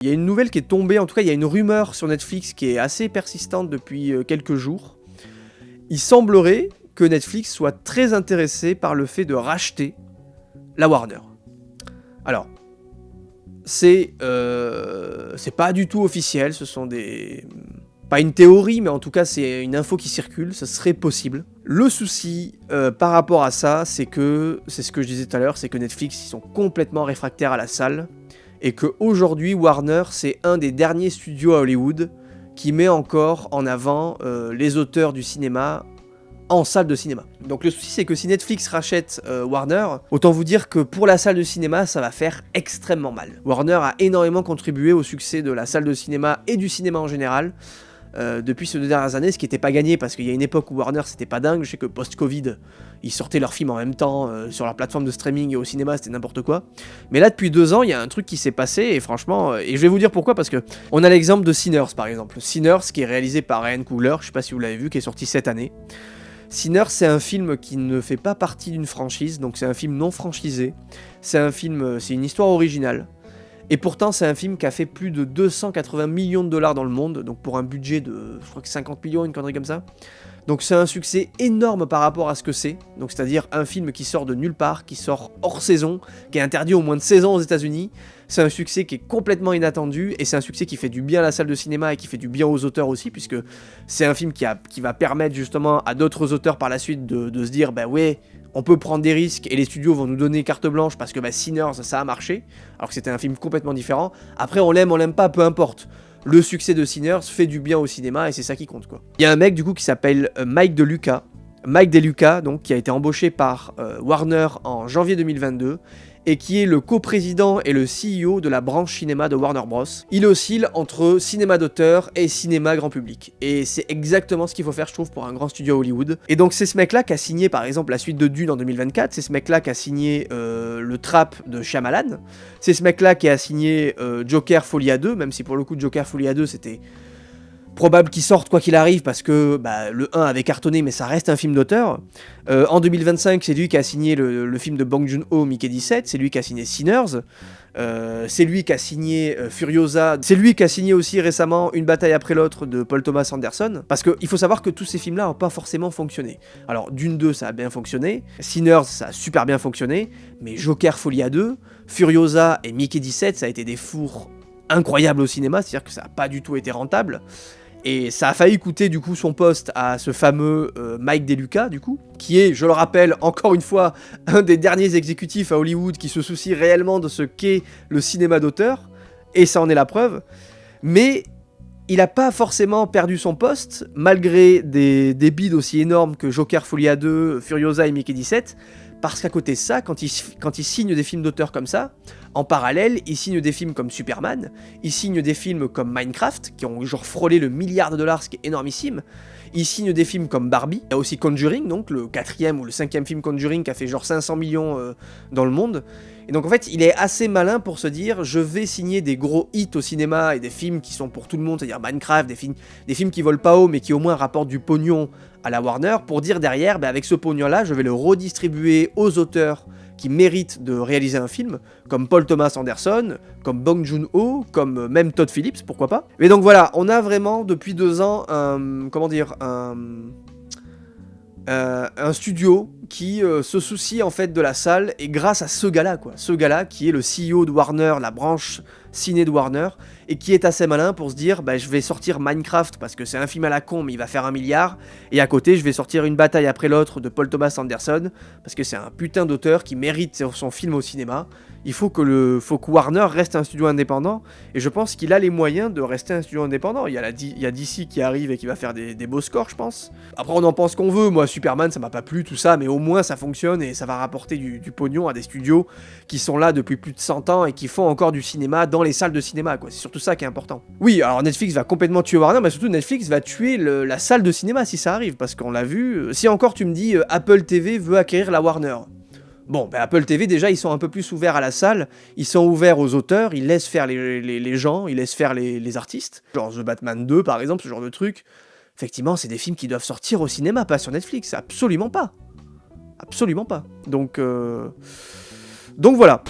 Il y a une nouvelle qui est tombée, en tout cas il y a une rumeur sur Netflix qui est assez persistante depuis quelques jours. Il semblerait que Netflix soit très intéressé par le fait de racheter la Warner. Alors, c'est pas du tout officiel, ce sont des... Pas une théorie, mais en tout cas c'est une info qui circule, ça serait possible. Le souci par rapport à ça, c'est ce que je disais tout à l'heure, c'est que Netflix, ils sont complètement réfractaires à la salle, et qu'aujourd'hui, Warner, c'est un des derniers studios à Hollywood qui met encore en avant les auteurs du cinéma en salle de cinéma. Donc le souci, c'est que si Netflix rachète Warner, autant vous dire que pour la salle de cinéma, ça va faire extrêmement mal. Warner a énormément contribué au succès de la salle de cinéma et du cinéma en général, depuis ces 2 dernières années, ce qui n'était pas gagné parce qu'il y a une époque où Warner c'était pas dingue. Je sais que post-Covid, ils sortaient leurs films en même temps sur leur plateforme de streaming et au cinéma, c'était n'importe quoi. Mais là, depuis 2 ans, il y a un truc qui s'est passé et franchement, et je vais vous dire pourquoi, parce que on a l'exemple de Sinners par exemple. Sinners qui est réalisé par Ryan Coogler, je sais pas si vous l'avez vu, qui est sorti cette année. Sinners, c'est un film qui ne fait pas partie d'une franchise, donc c'est un film non franchisé. C'est une histoire originale. Et pourtant, c'est un film qui a fait plus de 280 millions de dollars dans le monde, donc pour un budget de, je crois que 50 millions, une connerie comme ça. Donc c'est un succès énorme par rapport à ce que c'est, donc c'est-à-dire un film qui sort de nulle part, qui sort hors saison, qui est interdit au moins de 16 ans aux États-Unis. C'est un succès qui est complètement inattendu, et c'est un succès qui fait du bien à la salle de cinéma et qui fait du bien aux auteurs aussi, puisque c'est un film qui va permettre justement à d'autres auteurs par la suite de se dire, bah ouais, on peut prendre des risques et les studios vont nous donner carte blanche parce que Sinners, ça a marché, alors que c'était un film complètement différent. Après, on l'aime pas, peu importe. Le succès de Sinners fait du bien au cinéma et c'est ça qui compte, quoi. Il y a un mec du coup qui s'appelle Mike DeLuca, donc qui a été embauché par Warner en janvier 2022 et qui est le coprésident et le CEO de la branche cinéma de Warner Bros. Il oscille entre cinéma d'auteur et cinéma grand public. Et c'est exactement ce qu'il faut faire, je trouve, pour un grand studio Hollywood. Et donc c'est ce mec-là qui a signé, par exemple, la suite de Dune en 2024, c'est ce mec-là qui a signé le Trap de Shyamalan, c'est ce mec-là qui a signé Joker Folie à 2, même si pour le coup Joker Folie à 2 c'était probable qu'il sorte quoi qu'il arrive parce que le 1 avait cartonné, mais ça reste un film d'auteur. En 2025, c'est lui qui a signé le film de Bong Joon-ho, Mickey 17, c'est lui qui a signé Sinners, c'est lui qui a signé Furiosa, c'est lui qui a signé aussi récemment Une bataille après l'autre de Paul Thomas Anderson, parce qu'il faut savoir que tous ces films-là n'ont pas forcément fonctionné. Alors Dune 2, ça a bien fonctionné, Sinners, ça a super bien fonctionné, mais Joker Folie à 2, Furiosa et Mickey 17, ça a été des fours incroyables au cinéma, c'est-à-dire que ça n'a pas du tout été rentable. Et ça a failli coûter du coup son poste à ce fameux Mike DeLuca du coup, qui est, je le rappelle encore une fois, un des derniers exécutifs à Hollywood qui se soucie réellement de ce qu'est le cinéma d'auteur, et ça en est la preuve. Mais il a pas forcément perdu son poste, malgré des bids aussi énormes que Joker Folie à 2, Furiosa et Mickey 17, parce qu'à côté de ça, quand il signe des films d'auteur comme ça, en parallèle, il signe des films comme Superman, il signe des films comme Minecraft, qui ont genre frôlé le milliard de dollars, ce qui est énormissime, il signe des films comme Barbie, il y a aussi Conjuring, donc le 4e ou le 5e film Conjuring qui a fait genre 500 millions dans le monde. Et donc en fait, il est assez malin pour se dire, je vais signer des gros hits au cinéma et des films qui sont pour tout le monde, c'est-à-dire Minecraft, des films qui volent pas haut mais qui au moins rapportent du pognon à la Warner, pour dire derrière, avec ce pognon-là, je vais le redistribuer aux auteurs qui méritent de réaliser un film, comme Paul Thomas Anderson, comme Bong Joon-ho, comme même Todd Phillips, pourquoi pas. Et donc voilà, on a vraiment depuis 2 ans un studio qui se soucie en fait de la salle, et grâce à ce gars-là, qui est le CEO de Warner, la branche ciné de Warner, et qui est assez malin pour se dire, je vais sortir Minecraft parce que c'est un film à la con mais il va faire 1 milliard, et à côté je vais sortir Une bataille après l'autre de Paul Thomas Anderson, parce que c'est un putain d'auteur qui mérite son film au cinéma. Il faut que Warner reste un studio indépendant, et je pense qu'il a les moyens de rester un studio indépendant. Il y a DC qui arrive et qui va faire des beaux scores, je pense. Après on en pense qu'on veut, moi Superman ça m'a pas plu, tout ça, mais au moins ça fonctionne et ça va rapporter du pognon à des studios qui sont là depuis plus de 100 ans et qui font encore du cinéma dans les salles de cinéma, quoi. C'est surtout ça qui est important. Oui, alors Netflix va complètement tuer Warner, mais surtout Netflix va tuer la salle de cinéma si ça arrive, parce qu'on l'a vu. Si encore tu me dis Apple TV veut acquérir la Warner. Bon, Apple TV, déjà, ils sont un peu plus ouverts à la salle, ils sont ouverts aux auteurs, ils laissent faire les gens, ils laissent faire les artistes. Genre The Batman 2, par exemple, ce genre de truc. Effectivement, c'est des films qui doivent sortir au cinéma, pas sur Netflix. Absolument pas. Absolument pas. Donc voilà.